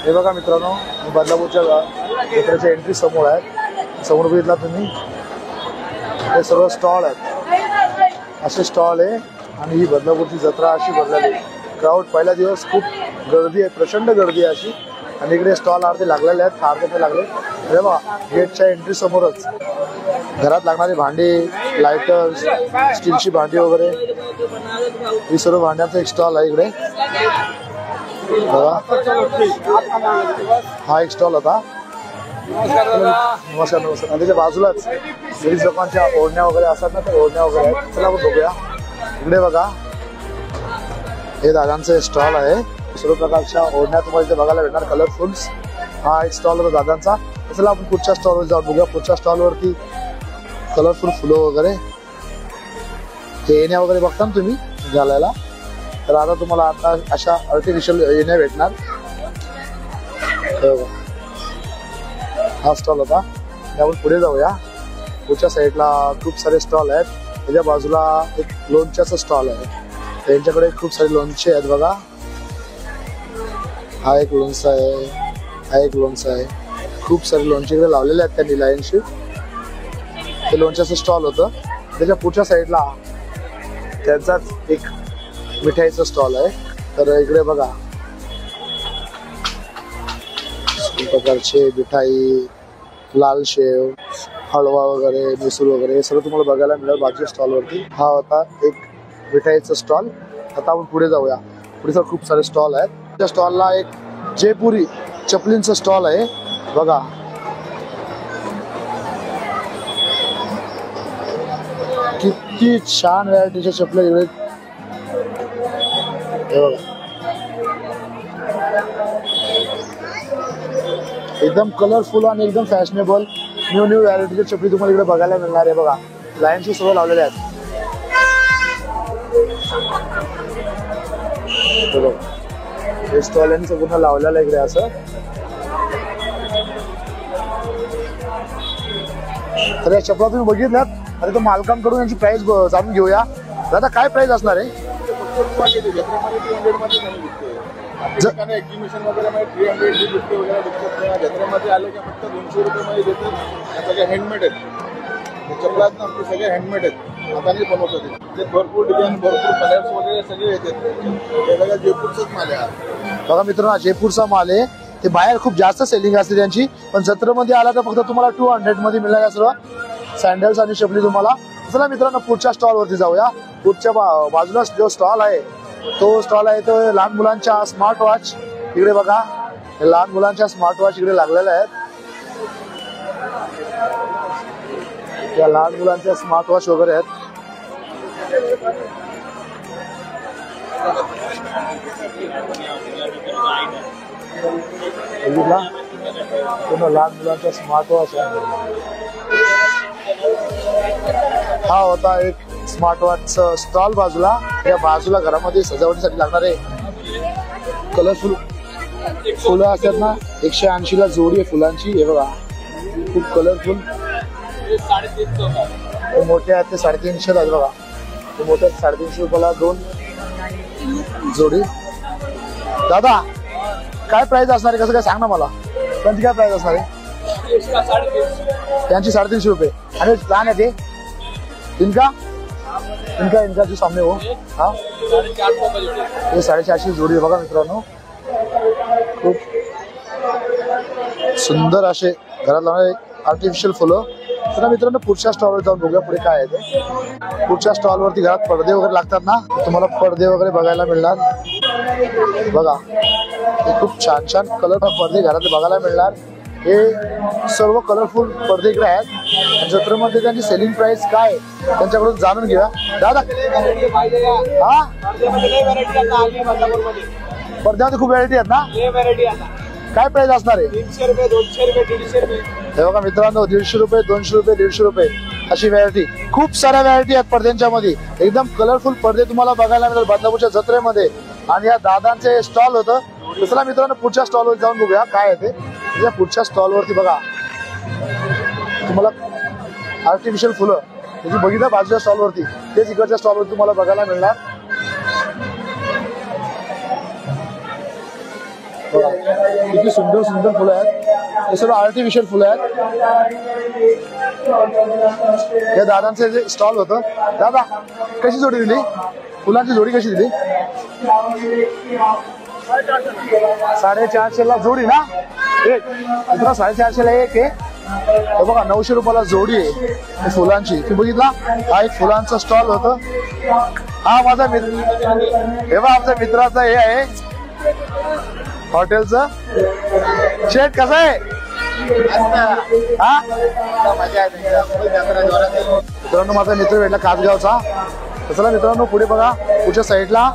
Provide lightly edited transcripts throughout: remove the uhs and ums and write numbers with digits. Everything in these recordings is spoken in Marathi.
हे बघा मित्रांनो, बदलापूरच्या जत्रेच्या एंट्री समोर आहे. समोर बघितला तुम्ही हे सर्व स्टॉल आहेत, असे स्टॉल आहे. आणि ही बदलापूरची जत्रा अशी भरलेली. क्राऊड पहिला दिवस खूप गर्दी आहे, प्रचंड गर्दी आहे अशी. आणि इकडे स्टॉल अर्धे लागलेले आहेत, अर्धे लागले. हे बघा गेटच्या एंट्री समोरच घरात लागणारी भांडी, लायटर्स, स्टीलची भांडी वगैरे, ही सर्व भांड्यांचा एक स्टॉल आहे इकडे बघा. हा एक स्टॉल होता. नमस्कार नमस्कार. आणि त्याच्या बाजूलाच बरीच लोकांच्या ओढण्या वगैरे असतात ना, त्या ओढण्या वगैरे आहेत. चला आपण बघूया. इकडे बघा हे दादांचं स्टॉल आहे. सर्व प्रकारच्या ओढण्या तुम्हाला इथे बघायला भेटणार, कलरफुल्स. हा एक स्टॉल होता दादांचा. चला आपण पुढच्या स्टॉलवर जाऊन बघूया. पुढच्या स्टॉलवरती कलरफुल फुलं वगैरे, हे येण्या वगैरे बघता ना तुम्ही घालायला. तर आता तुम्हाला आता अशा आर्टिफिशियल येण्या भेटणार. हा स्टॉल होता. त्यावर पुढे जाऊया. पुढच्या साईडला खूप सारे स्टॉल आहेत. त्याच्या बाजूला एक लोणच्याचा स्टॉल आहे. त्यांच्याकडे खूप सारे लोणचे आहेत बघा. हा एक लोणचा आहे, हा एक लोणचा आहे. खूप सारे लोणचे इकडे लावलेले आहेत त्यांनी लाईनशी. ते लोणच्याचं स्टॉल होतं. त्याच्या पुढच्या साईडला त्यांचाच एक मिठाईचा स्टॉल आहे. तर इकडे बघा प्रकारचे मिठाई, लाल शेव, हलवा वगैरे, मैसूर वगैरे हे सर्व तुम्हाला बघायला मिळेल बाजूच्या स्टॉलवरती. हा होता एक मिठाईचा स्टॉल. आता आपण पुढे जाऊया. पुढे तर खूप सारे स्टॉल आहेत. त्या स्टॉलला एक जयपुरी चपलींचा स्टॉल आहे बघा. किती छान व्हरायटीच्या चपल्या इकडे. एकदम कलरफुल आणि एकदम फॅशनेबल न्यू व्हरायटीच्या चपली तुम्हाला इकडे बघायला मिळणार आहे बघा. लाईनशी सर्व लावलेल्या आहेत. हे स्टॉलांचं पूर्ण लावलेलं आहे इकडे असं. तर या चपला तुम्ही बघितल्यात. आता तो मालकांकडून यांची प्राइस जाणून घेऊया. दादा काय प्राइस असणार आहे? एक्झिबिशन वगैरे 300 वगैरे विकतात. जत्रेमध्ये आले की फक्त 200 रुपये देतात. सगळे हँडमेड आहेत चपला, सगळे हँडमेड आहेत, हाताने बनवतात. ते भरपूर डिझाईन, भरपूर कलर्स वगैरे सगळे येतात. हे सगळं जयपूरचाच माल आहे बघा मित्रांनो. जयपूरचा माल आहे. ते बाहेर खूप जास्त सेलिंग असते त्यांची, पण जत्रेमध्ये आला तर फक्त तुम्हाला 200 मध्ये मिळणार सर्व सँडल्स आणि चपली तुम्हाला. चला मित्रांनो पुढच्या स्टॉल वरती जाऊया. पुढच्या बाजूला जो स्टॉल आहे तो स्टॉल आहे तो लहान मुलांच्या स्मार्ट वॉच. इकडे बघा लहान मुलांच्या स्मार्ट वॉच इकडे लागलेल्या आहेत. या लहान मुलांच्या स्मार्ट वॉच वगैरे आहेत. पूर्ण लहान मुलांचा स्मार्ट वॉच आहे. हा होता एक स्मार्ट वॉचचा स्टॉल बाजूला. या बाजूला घरामध्ये सजावटीसाठी लागणारे कलरफुल फुलं असतात ना, 180 ला जोडी आहे फुलांची. हे बघा खूप कलरफुल. मोठे आहेत ते 350 आहेत बघा. ते मोठे 350 रुपयाला 2 जोडी. दादा काय प्राइस असणार आहे, कसं काय सांग ना मला. त्यांची काय प्राइस असणार आहे? त्यांची 350 रुपये. आणि लहान आहे ते इनका जो सामने हो, हाँ ये 450 जोडी बघा मित्रांनो. खूप सुंदर असे घरात लावणारे आर्टिफिशियल फुलं. तर मित्रांनो पुढच्या स्टॉलवर जाऊन बघूया पुढे काय आहे ते. पुढच्या स्टॉलवरती घरात पडदे वगैरे लागतात ना, तुम्हाला पडदे वगैरे बघायला मिळणार बघा. हे खूप छान छान कलर पडदे घरात बघायला मिळणार. हे सर्व कलरफुल पडदे इकडे आहेत. जत्रेमध्ये त्यांची सेलिंग प्राइस काय त्यांच्याकडून जाणून घ्या. दादा हा पडद्यामध्ये खूप व्हरायटी आहेत ना, काय प्राइस असणार आहे? 300 रुपये, 200 रुपये, 150 रुपये. हे बघा मित्रांनो 150 रुपये, 200 रुपये, 150 रुपये अशी व्हरायटी. खूप साऱ्या व्हरायटी आहेत पडद्यांच्या मध्ये. एकदम कलरफुल पडदे तुम्हाला बघायला मिळेल बदलापूरच्या जत्रेमध्ये. आणि या दादांचे स्टॉल होतं. दुसरा मित्रांनो पुढच्या स्टॉलवर जाऊन बघूया काय आहे ते. या पुढच्या स्टॉलवरती बघा तुम्हाला आर्टिफिशियल फुलं त्याची बघितलं बाजूच्या स्टॉलवरती, तेच इकडच्या स्टॉलवरती तुम्हाला बघायला मिळणार. बघा किती सुंदर सुंदर फुलं आहेत, हे सर्व आर्टिफिशियल फुलं आहेत. या दादांचं जे स्टॉल होतं, दादा कशी जोडी दिली, फुलांची जोडी कशी दिली? 450 ला जोडी ना, एक मित्र 450 ला एक आहे. बघा 900 रुपयाला जोडी आहे फुलांची. तू बघितला, हा एक फुलांचा स्टॉल होता. हा माझा मित्र, हे बघा आमच्या मित्राचा हे आहे हॉटेलचं. शेट कसं आहे? हा मित्रांनो, माझा मित्र भेटला कासगावचा. चला मित्रांनो पुढे बघा, पुढच्या साईडला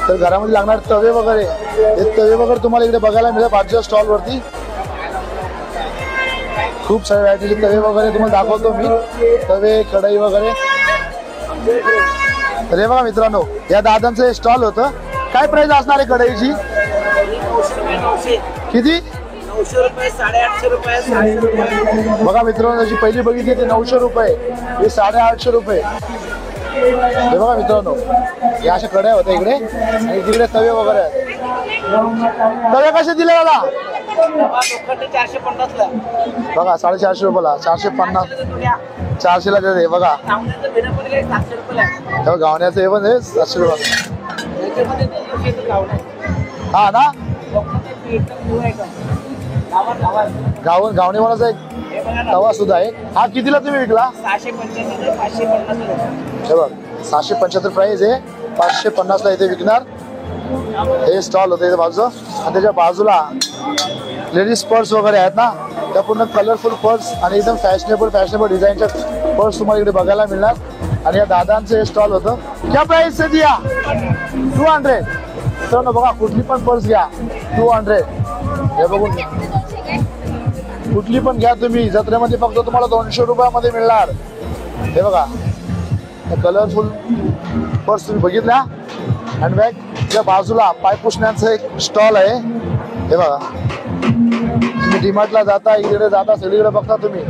तर घरामध्ये लागणार तवे वगैरे, हे तवे वगैरे तुम्हाला इकडे बघायला मिळेल बाजूच्या स्टॉल वरती. खूप सारे व्हरायटीचे तवे वगैरे तुम्हाला दाखवतो मी, तवे कढई वगैरे. तर हे बघा मित्रांनो, या दादांचं स्टॉल होतं. काय प्राइस असणार आहे कढईची? किती? 900 रुपये, 850 रुपये, 700 रुपये. बघा मित्रांनो, जशी पहिली बघितली ते 900 रुपये, हे 850 रुपये. हे बघा मित्रांनो, या अशा कढया होत्या इकडे आणि तिकडे तवे वगैरे आहेत. तवे कसे दिले मला? 450 ला. बघा 450 रुपयाला, 450, 400 ला देते. बघा गावण्याचं हे पण 700 रुपये. हा ना, गावणीवालाचा एक तवा सुद्धा आहे. हा कितीला तुम्ही विकला? 675, हे बघ 775 प्राइस आहे, 550 ला इथे विकणार. हे स्टॉल होते इथे बाजूचं, आणि त्याच्या बाजूला लेडीज पर्स वगैरे आहेत ना, त्या पूर्ण कलरफुल पर्स आणि एकदम फॅशनेबल डिझाईनच्या पर्स तुम्हाला इकडे बघायला मिळणार. आणि या दादांचं हे स्टॉल होतं. क्या प्राइस से दिया? 200. मित्रांनो बघा, कुठली पण पर्स घ्या 200. हे बघून कुठली पण घ्या तुम्ही, जत्रेमध्ये फक्त तुम्हाला 200 रुपयामध्ये मिळणार. हे बघा कलरफुल पर्स तुम्ही बघितल्या. हँडबॅग बाजूला पाय पुसण्याचं एक स्टॉल आहे. हे बघा, तुम्ही डीमार्टला जाता, इकडे जाता, सगळीकडे बघता तुम्ही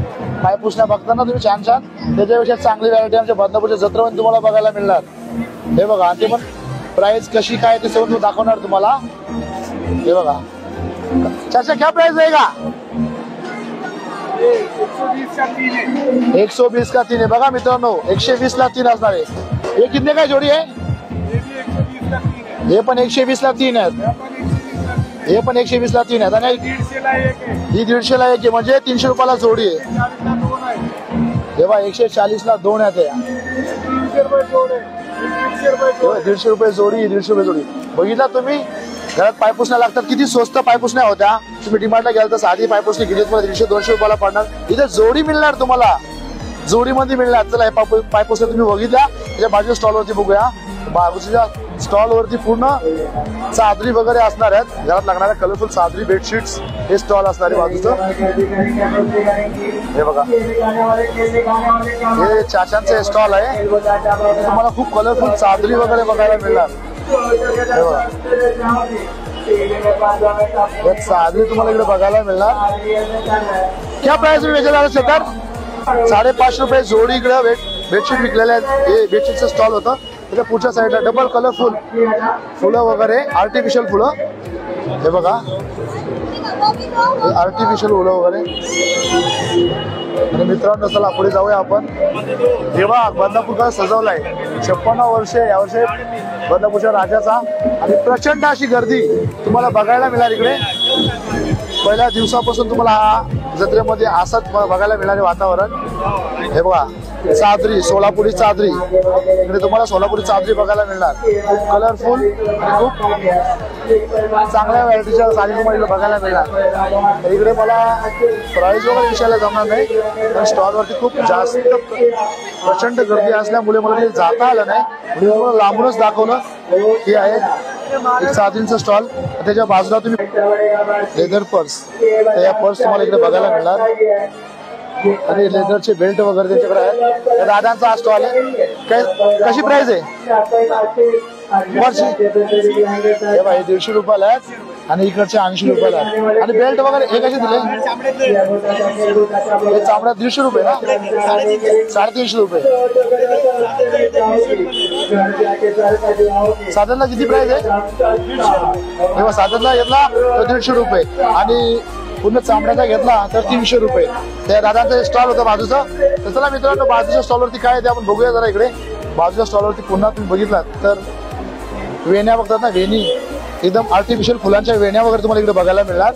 पाय पुसण्या बघता ना तुम्ही, छान छान. त्याच्यापेक्षा चांगली व्हरायटी आमच्या बदनापूरच्या जत्रेमध्ये तुम्हाला बघायला मिळणार. हे बघा, आणि ते पण प्राइस कशी काय ते सगळं दाखवणार तुम्हाला. हे बघा, चाचा क्या प्राइस रहेगा? 120 का 3 आहे. बघा मित्रांनो, 120 ला 3 असणार आहे. हे कितने काय जोडी आहे? हे पण 120 ला 3 आहेत. हे पण 120 ला 3 आहेत. आणि ही 150 ला 1 आहे, म्हणजे 300 रुपयाला जोडी आहे. तेव्हा 140 ला 2 आहेत. 150 रुपये जोडी, 150 रुपये जोडी. बघितला तुम्ही, घरात पायपुसण्या लागतात, किती स्वस्त पायपुसण्या होत्या. तुम्ही डिमार्टला गेला तर साधी पायपुसणी घेतली तुम्हाला 150-200 रुपयाला पडणार. इथे जोडी मिळणार तुम्हाला, जोडीमध्ये मिळणार. चला हे पायपुसण्या तुम्ही बघितल्या, त्याच्या बाजूच्या स्टॉलवरती बघूया. बाजूच्या स्टॉलवरती पूर्ण चादरी वगैरे असणार आहेत, घरात लागणाऱ्या कलरफुल चादरी, बेडशीट्स, हे स्टॉल असणार आहे बाजूचं. हे बघा, हे चाचांचे स्टॉल आहे. तुम्हाला खूप कलरफुल चादरी वगैरे बघायला मिळणार. हे बघा, चादरी तुम्हाला इकडे बघायला मिळणार. क्या प्राइस में बेचा जा सर? 550 रुपये जोडी इकडे बेडशीट विकलेले आहेत. हे बेडशीटचं स्टॉल होतं. त्याच्या पुढच्या साईडला डबल कलरफुल फुलं वगैरे, आर्टिफिशियल फुलं. हे बघा, आर्टिफिशियल फुलं वगैरे. आणि मित्रांनो चला पुढे जाऊया आपण. जेव्हा बदनापूरला सजवलाय 56 वर्षे, यावर्षी बदनापूरच्या राजाचा, आणि प्रचंड अशी गर्दी तुम्हाला बघायला मिळणार इकडे. पहिल्या दिवसापासून तुम्हाला हा जत्रेमध्ये असंच बघायला मिळणारे वातावरण. हे बघा, चादरी, सोलापुरी चादरी, इकडे तुम्हाला सोलापुरी चादरी बघायला मिळणार. कलरफुल आणि खूप चांगल्या व्हरायटीच्या साडी तुम्हाला इकडे बघायला मिळणार. तर इकडे मला प्राइस वगैरे विषयाला जमणार नाही, पण स्टॉलवरती खूप जास्त प्रचंड गर्दी असल्यामुळे मला ते जाता आलं नाही. मी तुम्हाला लांबूनच दाखवलं. हे आहे एक चादरींचा स्टॉल, त्याच्या बाजूला तुम्ही लेदर पर्स, तर या पर्स तुम्हाला इकडे बघायला मिळणार. आणि लेदरचे बेल्ट वगैरे त्यांच्याकडे आहेत. दादांचा हा स्टॉल आहे. कशी प्राइस आहे? 150 रुपयाला आहेत. आणि इकडचे 80 रुपयाला आहेत. आणि बेल्ट वगैरे हे कसे दिले? हे चामड्यात 150 रुपये ना, 350 रुपये. साधनला किती प्राइस आहे? तेव्हा साधनला घेतला तर 150 रुपये आणि पूर्ण चामड्याचा घेतला तर 300 रुपये. त्या दादाचा स्टॉल होता बाजूचा. तर चला मित्रांनो, बाजूच्या स्टॉलवरती काय ते आपण बघूया जरा. इकडे बाजूच्या स्टॉलवरती पुन्हा तुम्ही बघितलात तर वेण्या बघतात ना, वेणी एकदम आर्टिफिशियल फुलांच्या वेण्या वगैरे तुम्हाला इकडे बघायला मिळणार.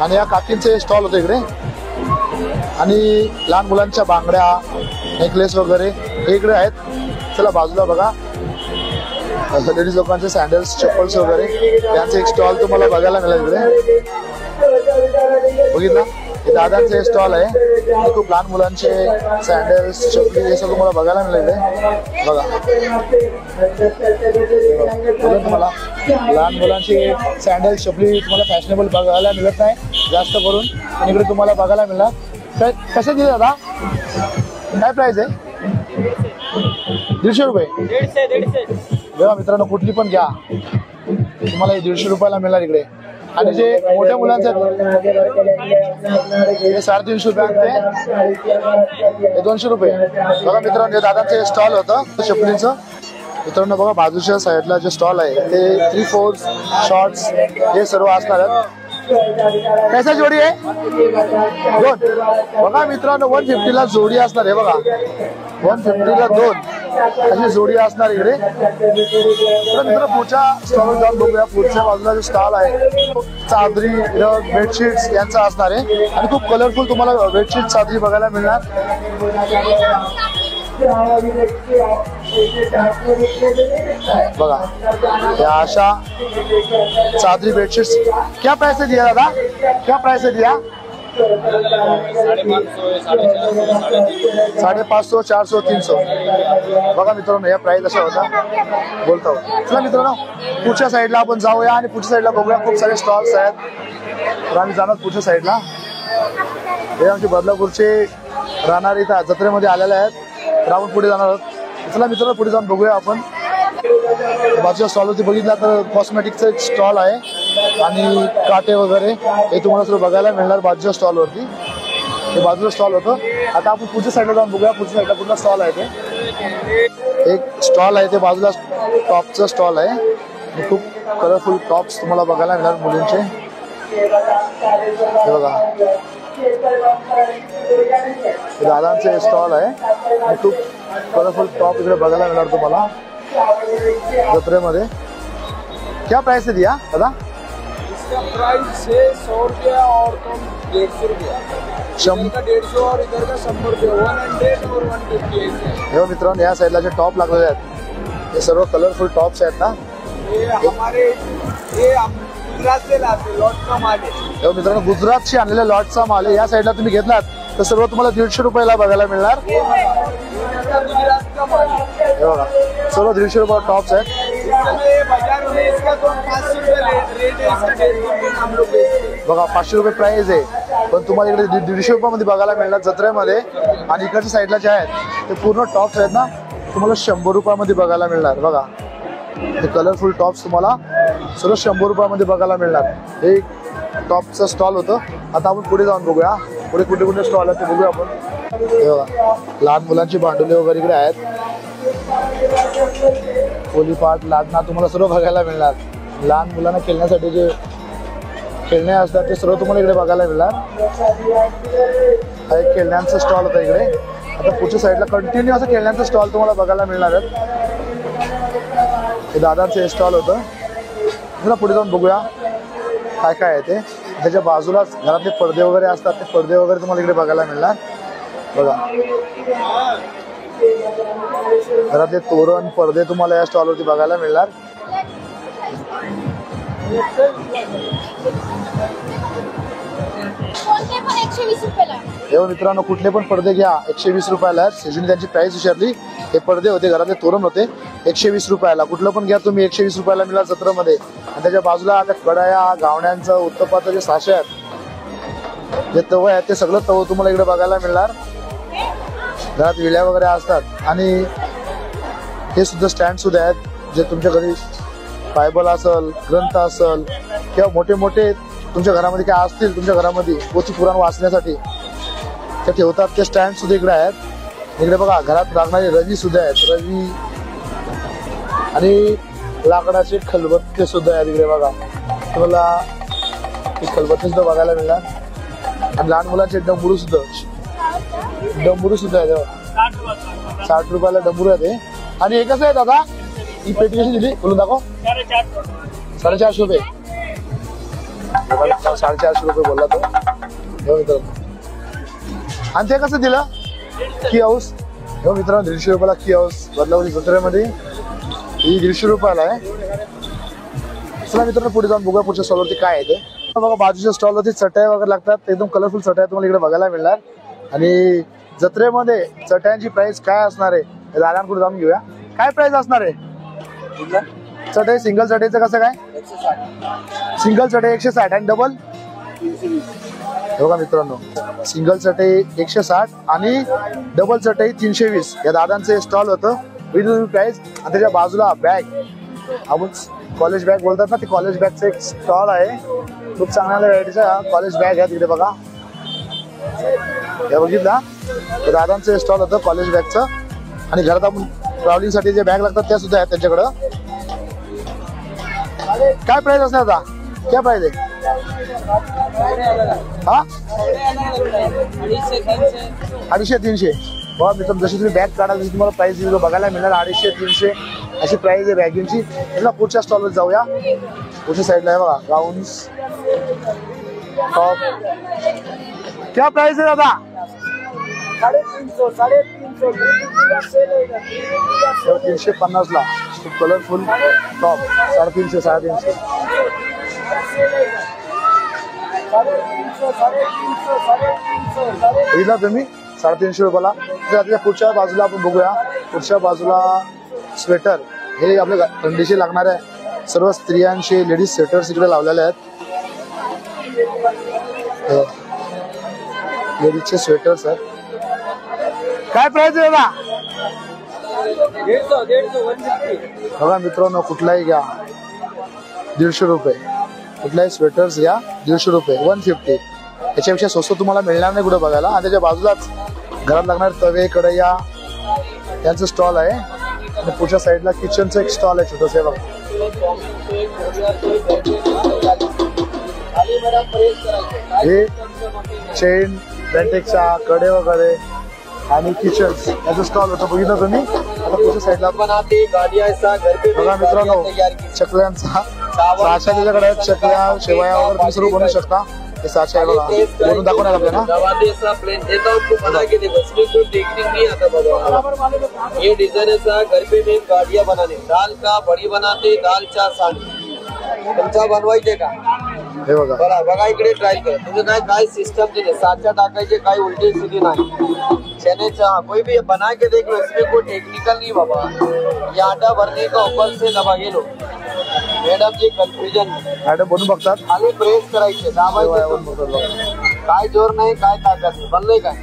आणि या काकींचे स्टॉल होते इकडे. आणि लहान मुलांच्या बांगड्या, नेकलेस वगैरे हे इकडे आहेत. चला बाजूला बघा, लेडीज लोकांचे सँडल्स, चप्पल्स वगैरे त्यांचे एक स्टॉल तुम्हाला बघायला मिळेल इकडे. बघितला, हे दादांचे स्टॉल आहे. खूप लहान मुलांचे सँडल्स, चप्पल हे सगळं तुम्हाला बघायला मिळेल इकडे. बघा तुम्हाला लहान मुलांची सँडल्स, चपली तुम्हाला फॅशनेबल बघायला मिळत नाही जास्त करून, पण इकडे तुम्हाला बघायला मिळणार. तर कसे दिले दादा? काय प्राइस आहे? 150 रुपये. बघा मित्रांनो, कुठली पण घ्या तुम्हाला 150 रुपयाला मिळणार इकडे. आणि जे मोठ्या मुलांचे 350 रुपये, हे 200 रुपये. बघा मित्रांनो, हे दादांचे स्टॉल होतं चपलीचं. मित्रांनो बघा, बाजूच्या साईडला जे स्टॉल आहे ते 3/4 शॉर्ट्स हे सर्व असणार आहेत. कैसा जोडी आहे? 2. बघा मित्रांनो, 150ला जोडी असणार आहे. बघा 150ला 2 अशी जोडी असणार इकडे. मित्रांनो पुढच्या स्टॉलवर जाऊन बघूया. पुढच्या बाजूला जो स्टॉल आहे चादरी, रग, बेडशीट्स यांचा असणार आहे. आणि खूप कलरफुल तुम्हाला बेडशीट, चादरी बघायला मिळणार. बघा या अशा चादरी, बेडशीट्स. क्या प्राइस है दिया दादा? क्या प्राइस है दिया? 550, 400, 300. बघा मित्रांनो, या प्राइस अशा होता बोलतो. चला मित्रांनो, पुढच्या साईडला आपण जाऊया आणि पुढच्या साईडला बघूया. खूप सारे स्टॉल्स आहेत. तर आम्ही जाणार पुढच्या साईडला. हे आमचे बदलापूरचे राहणारे इथं जत्रेमध्ये आलेले आहेत. तर आपण पुढे जाणार आहोत. चला मित्रांनो, पुढे जाऊन बघूया आपण. बाजूच्या स्टॉलवरती बघितला तर कॉस्मेटिकचा एक स्टॉल आहे आणि काटे वगैरे हे तुम्हाला सर्व बघायला मिळणार बाजूच्या स्टॉलवरती. हे बाजूचं स्टॉल होतं. आता आपण पुढच्या साईडला जाऊन बघूया. पुढच्या साईडला कुठला स्टॉल आहे ते. एक स्टॉल आहे ते बाजूला टॉपचं स्टॉल आहे. खूप कलरफुल टॉप्स तुम्हाला बघायला मिळणार मुलींचे. हे बघा, दादांचे स्टॉल आहे. खूप कलरफुल टॉप इकडे बघायला मिळणार तुम्हाला जत्रेमध्ये. क्या प्राइस है दिया दादा? इसका प्राइस है 100 रुपया और कम 150 रुपया. 150 और इधर का 100 रुपया. 100 और 150. हे मित्रांनो, या साईडला जे टॉप लागलेले आहेत हे सर्व कलरफुल टॉप्स आहेत ना. ये गुजरात से लाते लॉट का माल है. मित्रांनो, गुजरातशी आणलेल्या लॉटचा माल आहे. या साईडला तुम्ही घेतलात तर सर्व तुम्हाला 150 रुपयाला बघायला मिळणार. गुजरात का माल है. हे बघा, सर्व 150 रुपये टॉप्स आहेत. बाजार में इसका तो 500 रुपये रेट है. इसका 150 हम लोग बेचते हैं. बघा 500 रुपये प्राइस आहे, पण तुम्हाला इकडे 150 रुपयामध्ये बघायला मिळणार जत्रेमध्ये. आणि इकडच्या साईडला जे आहेत ते पूर्ण टॉप्स आहेत ना, तुम्हाला 100 रुपयामध्ये बघायला मिळणार. बघा हे कलरफुल टॉप्स तुम्हाला सर्व 100 रुपयामध्ये बघायला मिळणार. हे टॉपचं स्टॉल होतं. आता आपण पुढे जाऊन बघूया पुढे कुठे कुठे स्टॉल आहेत ते बघूया आपण. हे बघा, लहान मुलांची भांडुले वगैरे इकडे आहेत. पोलीपाट, लादना तुम्हाला सर्व बघायला मिळणार. लहान मुलांना खेळण्यासाठी जे खेळणे असतात ते सर्व तुम्हाला इकडे बघायला मिळणार. हा एक खेळण्यांचा स्टॉल होता इकडे. आता पुढच्या साईडला कंटिन्यू असं खेळण्यांचा स्टॉल तुम्हाला बघायला मिळणार आहेत. हे दादांचं स्टॉल होतं. जरा पुढे जाऊन बघूया काय काय आहे ते. त्याच्या बाजूलाच घरातले पडदे वगैरे असतात, ते पडदे वगैरे तुम्हाला इकडे बघायला मिळणार. बघा घरातले तोरण, पडदे तुम्हाला या स्टॉलवरती बघायला मिळणार. हे मित्रांनो, कुठले पण पडदे घ्या 120 रुपयाला. सीजन त्यांची प्राइस विचारली. हे पडदे होते, घरातले तोरण होते 120 रुपयाला. कुठलं पण घ्या तुम्ही 120 रुपयाला मिळणार जत्रेमध्ये. आणि त्याच्या बाजूला आता कडाया, गावण्यांचं, उत्तपाचं जे साचे आहेत, जे तव आहेत, ते सगळं तव तुम्हाला इकडे बघायला मिळणार. घरात विड्या वगैरे असतात. आणि हे सुद्धा स्टँड सुद्धा आहेत जे तुमच्या घरी बायबल असल, ग्रंथ असल किंवा मोठे मोठे तुमच्या घरामध्ये काय असतील, तुमच्या घरामध्ये पोथी पुराण वाचण्यासाठी ते ठेवतात, ते स्टँड सुद्धा इकडे आहेत. इकडे बघा घरात लागणारे रवी सुद्धा आहेत, रवी आणि लाकडाचे खलबत्ते सुद्धा आहेत. इकडे बघा तुम्हाला खलबत्ते सुद्धा बघायला मिळणार. आणि लहान मुलांचे डंबरू सुद्धा आहे. 60 रुपयाला डंबरू आहे ते. आणि हे कसं आहे दादा, ही पेटी कशी दिली बोलून दाखव. 450 रुपये. 450 रुपये बोलला तो. आणि ते कसं दिलं, की हाऊस हो मित्रांनो, 150 रुपयाला की हाऊस बदलावली जत्रेमध्ये. ही 150 रुपयाला आहे. चला मित्रांनो पुढे जाऊन बघूया पुढच्या स्टॉलवरती काय आहे ते. बघा बाजूच्या स्टॉलवरती चटया वगैरे लागतात, एकदम कलरफुल चटया तुम्हाला इकडे बघायला मिळणार. आणि जत्रेमध्ये चटयांची प्राइस काय असणार आहे हे दादांकडे जाऊन घेऊया. काय प्राइस असणार आहे चटई? सिंगल चटईचं कसं काय? सिंगल चटई 160 आणि डबल बघा मित्रांनो, सिंगल चटई 160 आणि डबल चटई 320. या दादांचे स्टॉल होतं वेगवेगळी प्राइस. आणि त्याच्या बाजूला बॅग, आपण कॉलेज बॅग बोलतात ना, ते कॉलेज बॅगचं एक स्टॉल आहे. खूप चांगल्या व्हरायटीचा कॉलेज बॅग आहे तिकडे बघा. हे बघितला, दादांचं स्टॉल होतं कॉलेज बॅगचं. आणि घरात आपण ट्रॅव्हलिंग साठी जे बॅग लागतात त्या सुद्धा आहेत त्यांच्याकडं. काय प्राइस असणार आता? काय प्राइस आहे हा? 250-300. बघा मित्रांनो, जशी तुम्ही बॅग काढा तशी तुम्हाला प्राइस बघायला मिळणार. 250-300 अशी प्राइस आहे बॅगींची. पुढच्या स्टॉलवर जाऊया. पुढच्या साईडला आहे बघा गाऊन्स, टॉप. क्या प्राइस आहे दादा? 350 ला कलरफुल टॉप. 350. बघितला तुम्ही 350 रुपयाला. त्याच्या पुढच्या बाजूला आपण बघूया. पुढच्या बाजूला स्वेटर, हे आपल्या थंडीशी लागणारे सर्व स्त्रियांचे लेडीज स्वेटर्स इकडे लावलेले आहेत. लेडीजचे स्वेटर्स आहेत. काय प्राइस आहे दादा? 150. बघा मित्रांनो, कुठलाही घ्या 150 रुपये. कुठलाही स्वेटर्स घ्या 150 रुपये. 150. याच्यापेक्षा स्वस्त तुम्हाला मिळणार नाही कुठे बघायला. आणि त्याच्या बाजूलाच घरात लागणारे तवे, कढया यांचं स्टॉल आहे. आणि पुढच्या साईडला किचनचं एक स्टॉल आहे छोटंसं बघा. हे चेन, बेंटेक्सचा कडे वगैरे आणि किचन याचं स्टॉल होतं. बघितलं तुम्ही. आता पुढच्या साईडला बघा मित्रांनो, चकल्यांचा साचा त्याच्याकडे आहेत. चकल्या, शेवया वगैरे तुम्ही सर्व बनवू शकता. हे साचा आहे बघा, बनवून दाखवणार आपल्याला. ये डिजाइन ऐसा घर पे में गाड़ियाँ बनाने, दाल का बड़ी बनाते, दाल चा साडी तुमचा बनवायचे का? हे बघा बघा बघा इकडे ट्राय कर. तुझे काय सिस्टम दिले, साचा टाकायचे, काय उलटी सीधी नाही. चने चाह कोई भी बना के देख लो, इसमें कोई टेक्निकल नहीं बाबा. ये आटा भरने का ऊपर से दबा ये लो. मॅडम जी कन्फ्युजन, मॅडम बनवून बघतात. खाली प्रेस करायचे, दाबायचे. काय जोर नाही, काय ताकद नाही. बनले काय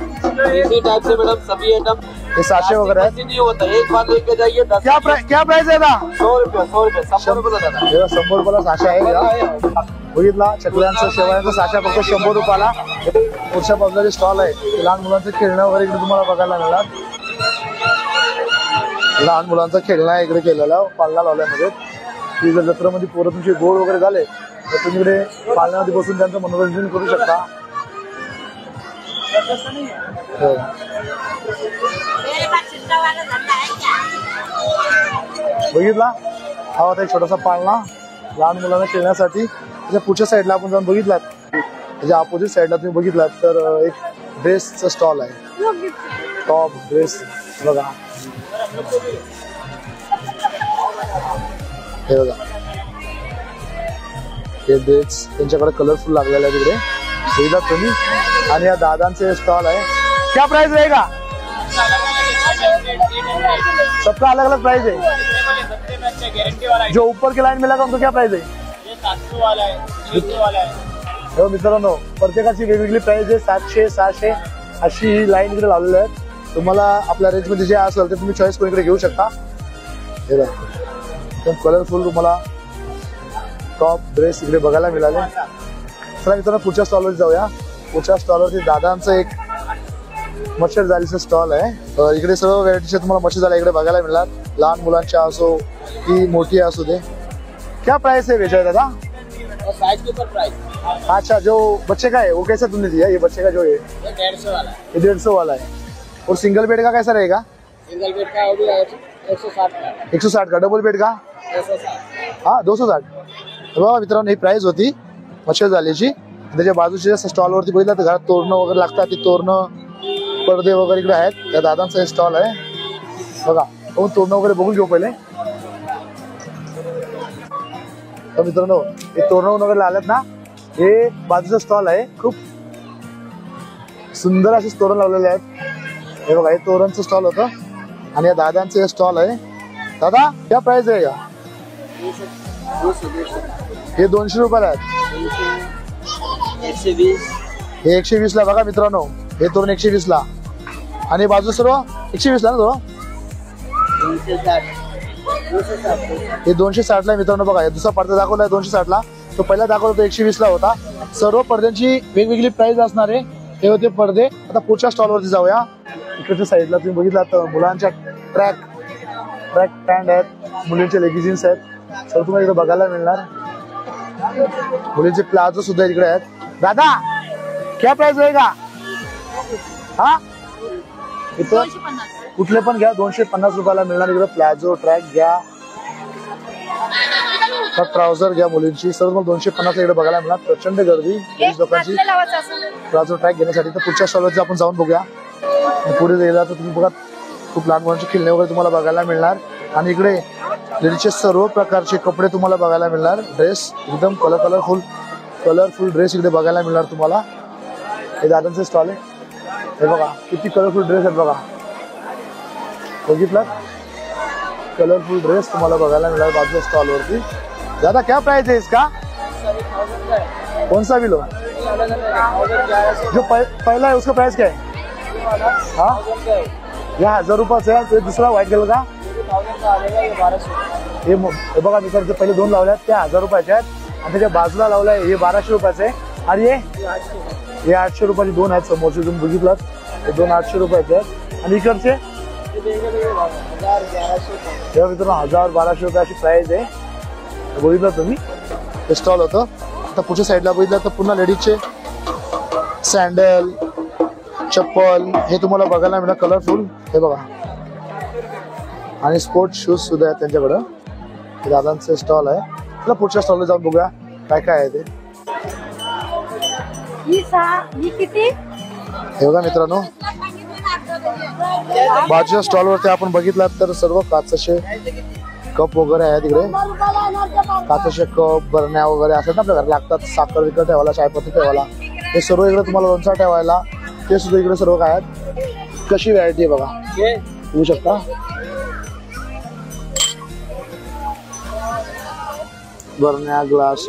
इसी टाइप से मैडम सभी आइटम. हे साचे वगैरे आहेत. नहीं होता, एक बार लेके जाइए 10. क्या प्राइस आहे ना? 100 रुपये 100 रुपये दादा. 100 रुपयाला साचा आहे. बघितला, चकल्यांचा शेवयांचा साचा फक्त 100 रुपयाला. पुढच्या बाजूला जे स्टॉल आहे लहान मुलांचं खेळणं वगैरे इकडे तुम्हाला बघायला मिळणार. लहान मुलांचं खेळणं आहे इकडे केलेलं पाळणा लावल्यामध्ये. की जर जत्रेमध्ये पोरं तुमचे गोळ वगैरे झाले तर तुम्ही इकडे पाळण्यामध्ये बसून त्यांचं मनोरंजन करू शकता. बघितला, हा होता एक छोटासा पाळणा लहान मुलांना खेळण्यासाठी. त्याच्या पुढच्या साईडला आपण जाऊन बघितलात, त्याच्या अपोजिट साईडला तुम्ही बघितलात तर एक ड्रेसचा स्टॉल आहे. टॉप ड्रेस बघा, हे बघा हे ड्रेस त्यांच्याकडे कलरफुल लागलेला आहे तिकडे बघितलात तुम्ही. आणि या दादांचे स्टॉल है. क्या प्राइस रहेगा? सबका अलग अलग प्राइस है. जो ऊपर की लाइन में लगा उनको क्या प्राइस है? 700 वाला है, 300 वाला है. हो मित्रांनो, प्रत्येकाची वेगवेगळी प्राइस आहे. 700 600 अशी ही लाईन इकडे लावलेली आहे. तुम्हाला आपल्या रेंज मध्ये जे असेल ते तुम्ही चॉईस करून इकडे घेऊ शकता. हे बघा कलरफुल तुम्हाला टॉप ड्रेस इकडे बघायला मिळाले. चला मित्रांनो पुढच्या स्टॉलवरती जाऊया. पुढच्या स्टॉलवरती दादांचं एक मच्छर जालीचं स्टॉल आहे. इकडे सर्व व्हरायटीचे तुम्हाला मच्छर जाळ्या इकडे बघायला मिळणार. लहान मुलांच्या असो की मोठी असू दे. क्या प्राइस है बेचा दादा? और साइज के ऊपर प्राइस अच्छा, जो बच्चे का है वो कैसा तुमने दिया? ये बच्चे का जो है ये 150 वाला है. ये 150 वाला है. और सिंगल बेड का कैसा रहेगा? सिंगल बेड का वो भी 160 का. 160 का. डबल बेड का? 260. हा 260. बघा मित्रांनो ही प्राइस होती मच्छर जालीची. त्याच्या बाजूच्या स्टॉलवरती बघितलं तर घरात तोरणं वगैरे लागतात. ती तोरणं पडदे वगैरे इकडे आहेत. त्या दादांचा स्टॉल आहे बघा. आपण तोरणं वगैरे बघून घेऊ पहिले. तर मित्रांनो हे तोरणं वगैरे आलेत ना, हे बाजूचा स्टॉल आहे. खूप सुंदर असे तोरण लावलेले आहेत. हे बघा हे तोरणचं स्टॉल होतं आणि या दादांचं हे स्टॉल आहे. दादा क्या प्राइस आहे? हे 200 रुपयाला आहेत. 120. हे 120 ला बघा मित्रांनो. हे तोरण 120 ला आणि बाजू सर्व 120 ला ना तो. 260. हे 260 ला मित्रांनो. बघा दुसरा पडदा दाखवलाय 260 ला. तो पहिला दाखवला तो 120 ला होता. सर्व पडद्यांची वेगवेगळी प्राइस असणार आहे. हे होते पडदे. आता पुढच्या स्टॉल वरती जाऊया. इकडच्या साईडला तुम्ही बघितला तर मुलांच्या ट्रॅक पॅन्ट आहेत. मुलींचे लेगिन्स आहेत. सर्व तुम्हाला इकडे बघायला मिळणार. मुलींचे प्लाझो सुद्धा इकडे आहेत. दादा क्या प्राइस रहेगा? हा इथं कुठले पण घ्या 250 रुपयाला मिळणार. इकडे प्लाझो ट्रॅक घ्या, ट्राउझर घ्या मुलींची. सर्व मला 250 इकडे बघायला मिळणार. प्रचंड गर्दी लेडीज लोकांची प्लाझो ट्रॅक घेण्यासाठी. तर पुढच्या स्टॉलवरती आपण जाऊन बघूया. पुढे गेला तर तुम्ही बघा खूप लहान मुलांचे खेळणे वगैरे तुम्हाला बघायला मिळणार. आणि इकडे लेडीजचे सर्व प्रकारचे कपडे तुम्हाला बघायला मिळणार. ड्रेस एकदम कलरफुल ड्रेस इकडे बघायला मिळणार तुम्हाला. हे दादांचे स्टॉल आहे. हे बघा किती कलरफुल ड्रेस आहेत बघा. बघितलं कलरफुल ड्रेस तुम्हाला बघायला मिळणार बाजूच्या स्टॉल वरती. दादा क्या प्राइस है इसका? कौन सा भी लो. जो पहला है उसका प्राइस क्या है? हाँ या 1000 रुपयाचा आहे. तो दुसरा व्हाईट कलर का हे बघा मित्रांनो. पहिले दोन लावल्यात त्या 1000 रुपयाचे आहेत आणि त्याच्या बाजूला लावलाय हे 1200 रुपयाचे आहे. आणि हे 800 रुपयाचे दोन आहेत समोरचे तुम्ही बघितलात. हे दोन 800 रुपयाचे आहेत. आणि इकडचे मित्रांनो 1000-1200 रुपये अशी प्राइस आहे. बघितलं तुम्ही हे स्टॉल होतं. आता पुढच्या साईडला बघितलं तर पुन्हा लेडीजचे सँडल चप्पल हे तुम्हाला बघायला मिळणार कलरफुल. हे बघा आणि स्पोर्ट्स शूज सुद्धा आहेत त्यांच्याकडं. हे दादांचे स्टॉल आहे. चला पुढच्या स्टॉलला जाऊन बघूया काय काय आहे ते. हे बघा मित्रांनो बाजूच्या स्टॉलवरती आपण बघितलात तर सर्व काचेचे कप वगैरे आहेत. इकडे काचेचे कप बरण्या वगैरे असतात ना आपल्या घरात लागतात. साखर विकर ठेवायला, चायपत्ती ठेवायला, हे सर्व इकडे तुम्हाला लोणचा ठेवायला ते सुद्धा इकडे सर्व काय आहेत. कशी व्हरायटी आहे बघा बघू शकता. बरण्या ग्लास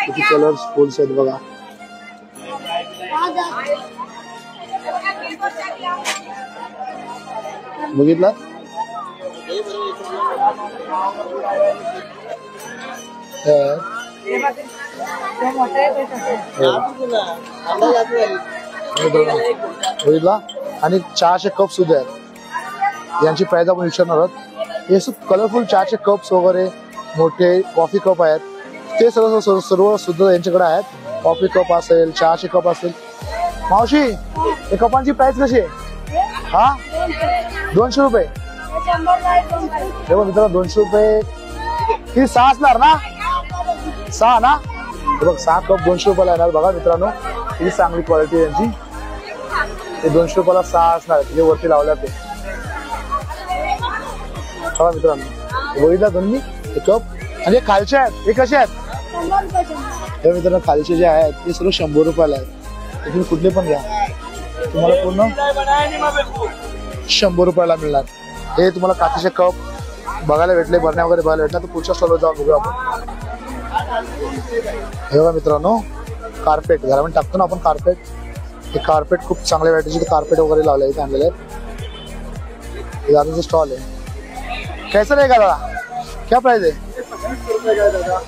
किती कलर्स फुल्स आहेत बघा. बघितलं बघितला. आणि चहाचे कप सुद्धा आहेत. यांची प्राइस आपण विचारणार आहोत. हे कलरफुल चहाचे कप्स वगैरे मोठे कॉफी कप आहेत ते सर्व सुद्धा यांच्याकडे आहेत. कॉफी कप असेल, चहाचे कप असेल. मावशी हे कपांची प्राइस कशी आहे? हा 200 रुपये. मित्रांनो 200 रुपये. किती 6 असणार ना? 6 ना. बघ 6 कप 200 रुपयाला येणार. बघा मित्रांनो किती चांगली क्वालिटी यांची. हे 200 रुपयाला 6 असणार जे वरती लावल्या ते. बघा मित्रांनो बघितला तुम्ही हे कप. आणि खालचे आहेत हे कसे आहेत? हे मित्रांनो खालचे जे आहेत ते सर्व 100 रुपयाला आहेत. तुम्ही कुठले पण घ्या तुम्हाला पूर्ण 100 रुपयाला मिळणार. हे तुम्हाला काचेचे कप बघायला भेटले, बरण्या वगैरे बघायला भेटणार. तर पुढच्या स्टॉलवर जाऊन बघूया आपण. हे बघा मित्रांनो कार्पेट घरामध्ये टाकतो ना आपण कार्पेट. हे कार्पेट खूप चांगल्या व्हरायटीचे कार्पेट वगैरे लावले इथे आणलेले आहेत. हे दादाचा स्टॉल आहे. कैसा रहेगा दादा? क्या प्राइस है?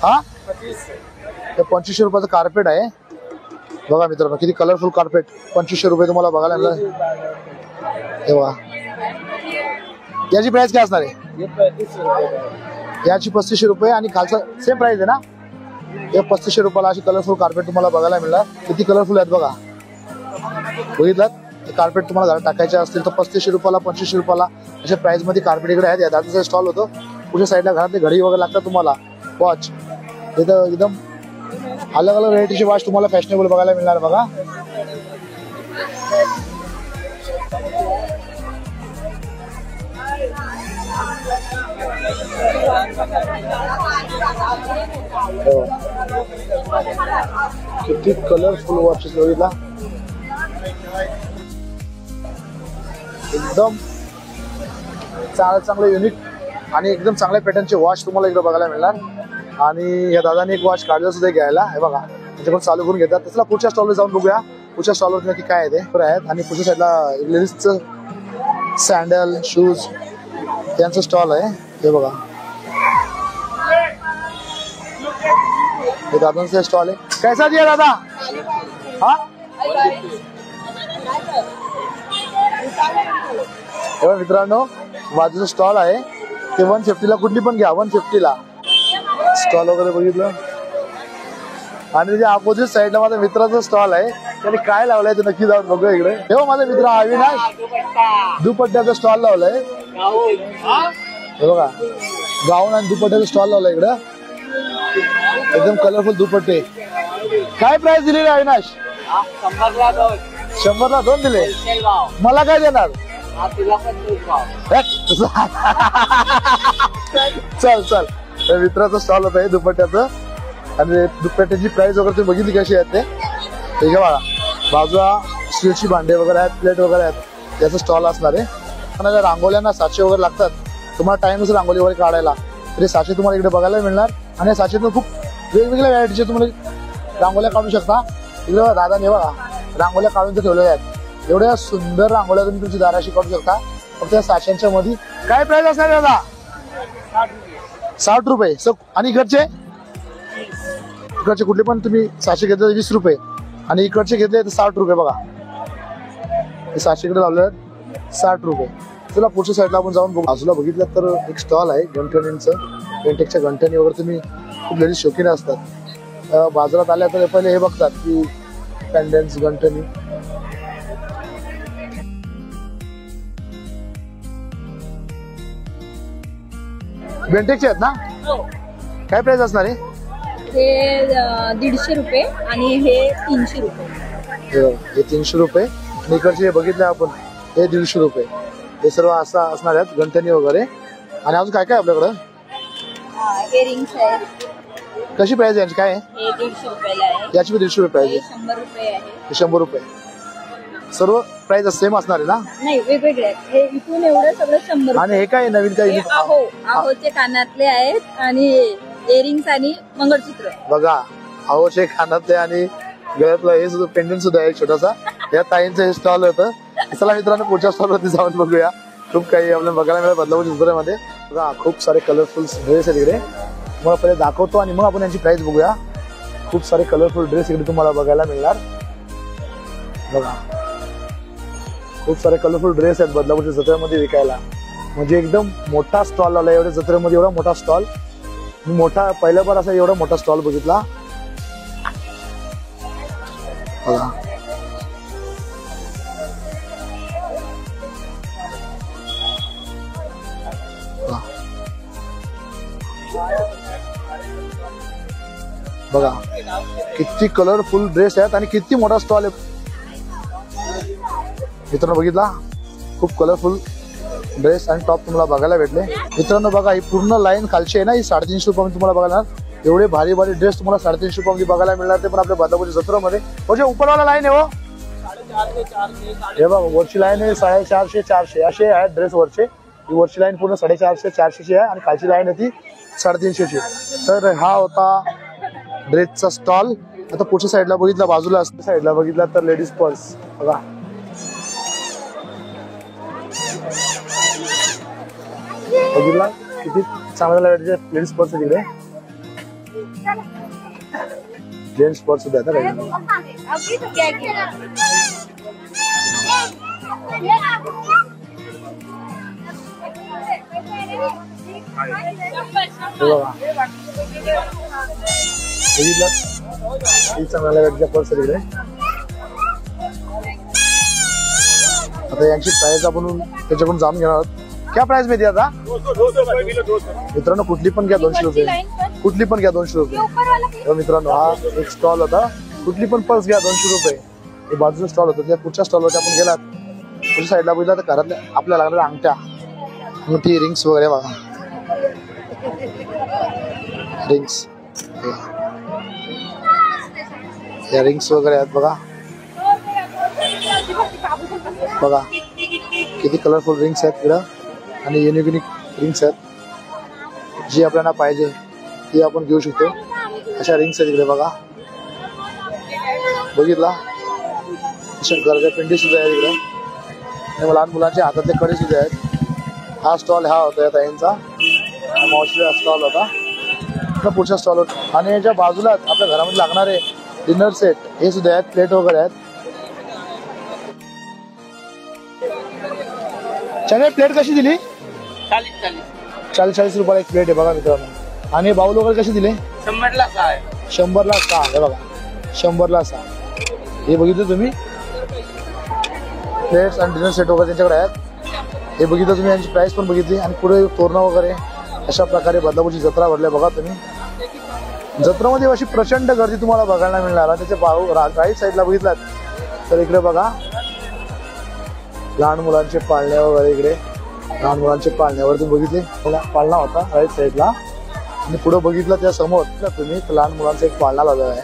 हा, हे 2500 रुपयाचं कार्पेट आहे बघा मित्रांनो. किती कलरफुल कार्पेट, 2500 रुपये तुम्हाला बघायला मिळालं. हे बघा, याची प्राइस काय असणार आहे? ये 3500 रुपये. याची 3500 रुपये आणि खालचं सेम प्राइस आहे ना. हे 3500 रुपयाला अशी कलरफुल कार्पेट तुम्हाला बघायला मिळणार. किती कलरफुल आहेत बघा, बघितलं. कार्पेट तुम्हाला घरात टाकायचे असतील तर 3500 रुपयाला 2500 रुपयाला अशा प्राइस मध्ये कार्पेट इकडे आहेत. दादाचा स्टॉल होतो. पुढच्या साईडला घरातले घडी वगैरे लागतात तुम्हाला, वॉच. इथं एकदम अलग अलग व्हरायटीचे वॉच तुम्हाला फॅशनेबल बघायला मिळणार बघा. किती कलरफुल वॉचेस बघितला. एकदम चांगले युनिक आणि एकदम चांगल्या पॅटर्नचे वॉच तुम्हाला इकडे बघायला मिळणार. आणि या दादाने एक वॉच काढलं सुद्धा घ्यायला. हे बघा, त्याच्याकडून चालू करून घेतात. त्याला पुढच्या स्टॉलवर जाऊन बघूया. पुढच्या स्टॉलवर नक्की काय आहे ते आहेत. आणि पुढच्या साईडला लेडीजचं सँडल शूज त्यांचं स्टॉल आहे. हे बघा, हे दादांचा स्टॉल आहे. कैसा दिया दादा? हा, हे मित्रांनो बाजूचं स्टॉल आहे ते 150ला. कुठली पण घ्या 150ला स्टॉल वगैरे बघितलं. आणि त्याच्या अपोजिट साईडला माझ्या मित्राचा स्टॉल आहे. त्याने काय लावलंय ते नक्की जाऊन बघूया इकडे. हे माझा मित्र अविनाश दुपट्ट्याचा स्टॉल लावलाय. हे बघा, गाऊन आणि दुपट्ट्याचा स्टॉल लावलाय इकडं. एकदम कलरफुल दुपट्टे. काय प्राइस दिली रे अविनाश? 100ला 2 दिले. मला काय देणार? चल चल. मित्राचा स्टॉल होता दुपट्ट्याचं. आणि दुपट्ट्याची प्राइस वगैरे तुम्ही बघितली कशी आहेत ते. ठीक आहे बघा, बाजूला स्टीलची भांडे वगैरे आहेत, प्लेट वगैरे आहेत. याचं स्टॉल असणार आहे. आणि रांगोळ्यांना साचे वगैरे लागतात तुम्हाला टाइम असेल रांगोळी वगैरे काढायला, तरी साचे तुम्हाला इकडे बघायला मिळणार. आणि या साचेतून खूप वेगवेगळ्या व्हरायटीचे तुम्ही रांगोळ्या काढू शकता. इकडे दादाने बघा रांगोळ्या काढून ते ठेवलेल्या आहेत. एवढ्या सुंदर रांगोळ्या तुम्ही तुमची दाराशी काढू शकता फक्त या साच्यांच्या मध्ये. काय प्राइस असणार दादा? 60 रुपये. आणि इकडचे कुठले पण तुम्ही साचे घेतले तर 20 रुपये. आणि इकडचे घेतले तर 60 रुपये. बघा, हे साचेकडे लावले आहेत 60 रुपये. चला पुढच्या साईडला आपण जाऊन बघू. बाजूला बघितलं तर एक स्टॉल आहे गणठणींचं. पेंटेक्सच्या गणठणी वगैरे तुम्ही खूप लेडीज शौकीन असतात. बाजारात आल्या तर पहिले हे बघतात की पेंडेंट्स गणठणी. बेंटेक्सचे आहेत ना? काय प्राइस असणार आहे? हे 150 रुपये आणि हे 300 रुपये. हे 300 रुपये. आणि इकडचे हे बघितले आपण हे 150 रुपये. हे सर्व असं असणार आहेत गणठणी वगैरे. आणि अजून काय काय आपल्याकडं? इयरिंग्स आहेत. कशी प्राइस आहे यांची? काय आहे? हे 150 रुपयाला आहे. याची पण 150 रुपये आहे. हे 100 रुपये आहे. हे 100 रुपये. सर्व प्राइस सेम असणार आहे ना? नाही, वेगवेगळे आहेत. हे इथून एवढं सगळं 100 रुपये. आणि हे काय नवीन काय? आहोचे कानातले आहेत आणि इयरिंग्स आणि मंगळसूत्र. बघा, आहोचे कानातले आणि गळ्यातलं हे सुद्धा पेंडेंट सुद्धा आहे छोटासा. या ताईंचं हे स्टॉल होतं. चला मित्रांनो पुढच्या स्टॉल वरती जाऊन बघूया. खूप काही आपल्याला बघायला मिळेल बदलापूर दुसऱ्यामध्ये. बघा, खूप सारे कलरफुल ड्रेस आहेत इकडे. मला पहिले दाखवतो आणि मग आपण यांची प्राइस बघूया. खूप सारे कलरफुल ड्रेस इकडे तुम्हाला बघायला मिळणार. बघा, खूप सारे कलरफुल ड्रेस आहेत बदलापूरच्या जत्रेमध्ये विकायला. म्हणजे एकदम मोठा स्टॉल लावला एवढ्या जत्रेमध्ये. एवढा मोठा स्टॉल मोठा पहिल्या बार असा एवढा मोठा स्टॉल बघितला. बघा, बघा किती कलरफुल ड्रेस आहेत आणि किती मोठा स्टॉल आहे मित्रांनो. बघितला, खूप कलरफुल ड्रेस आणि टॉप तुम्हाला बघायला भेटले. मित्रांनो बघा, ही पूर्ण लाईन खालची आहे ना, ही 350 रुपये तुम्हाला बघायला. एवढे भारी भारी ड्रेस तुम्हाला 350 रुपये बघायला मिळणार. ते पण आपल्या बदलापूरच्या जत्रेमध्ये. म्हणजे उपरवाला लाईन आहे हो. हे बघा, वरची लाईन आहे 450 400 असे आहेत ड्रेस वरचे. ही वरची लाईन पूर्ण 450 400 आहे आणि खालची लाईन आहे ती 350. तर हा होता ड्रेसचा स्टॉल. आता पुढच्या साईडला बघितला, बाजूला साईडला बघितला तर लेडीज पर्स. बघा, बघितला किती चांगल्या लेडीज पर्स आहे तिकडे. जेंट्स पर्स सुद्धा आहेत ना काही. हे बघा बघितलं ही चांगल्या वेगळ्या पर्स इकडे. आता यांची प्राइस आपण त्याच्याकडून जाणून घेणार आहोत. क्या प्राइस में दिया था मित्रांनो? कुठली पण घ्या 200 रुपये, कुठली पण घ्या 200 रुपये. तर मित्रांनो हा एक स्टॉल होता, कुठली पण पर्स घ्या 200 रुपये. हे बाजूचा स्टॉल होता, त्या पुढच्या स्टॉलवरती आपण गेलात पुढच्या साईडला बघितला तर घरातल्या आपल्याला लागणाऱ्या अंगठ्या, मोठी रिंग्स वगैरे बघा. रिंग्स, या रिंग्स वगैरे आहेत बघा. बघा किती कलरफुल रिंग्स आहेत इकडं आणि युनिक युनिक रिंग्स आहेत. जी आपल्याला पाहिजे ती आपण घेऊ शकतो. अशा रिंग्स आहेत इकडे बघा. बघितला अशा गरजा पिंडी सुद्धा आहेत इकडे आणि लहान मुलांच्या हातातले कडे सुद्धा आहेत. हा स्टॉल हा होता या ताईंचा, मावशीचा स्टॉल होता. पुढच्या स्टॉलवर आणि याच्या बाजूलाच आपल्या घरामध्ये लागणारे डिनर सेट हे सुद्धा आहेत, प्लेट वगैरे आहेत. चणे प्लेट कशी दिली? 40 रुपयाला एक प्लेट आहे बघा मित्रांनो. आणि बाउल वगैरे कशी दिले? 100ला 6. 100ला 6 हे बघा, 100ला 6. हे बघितलं तुम्ही प्लेट्स आणि डिनर सेट वगैरे त्यांच्याकडे आहेत. हे बघितलं तुम्ही, यांची प्राइस पण बघितली. आणि पुढे तोरणं वगैरे अशा प्रकारे बदलापूरची जत्रा भरल्या बघा तुम्ही. जत्रामध्ये अशी प्रचंड गर्दी तुम्हाला बघायला मिळणार. त्याच्या राईट साईडला बघितलात तर इकडे बघा लहान मुलांचे पाळण्या वगैरे. इकडे लहान मुलांचे पाळण्यावर तुम्ही बघितले पाळणा होता राईट साईडला. आणि पुढे बघितलं त्या समोर तुम्ही लहान मुलांचा एक पाळणा लावलेला आहे.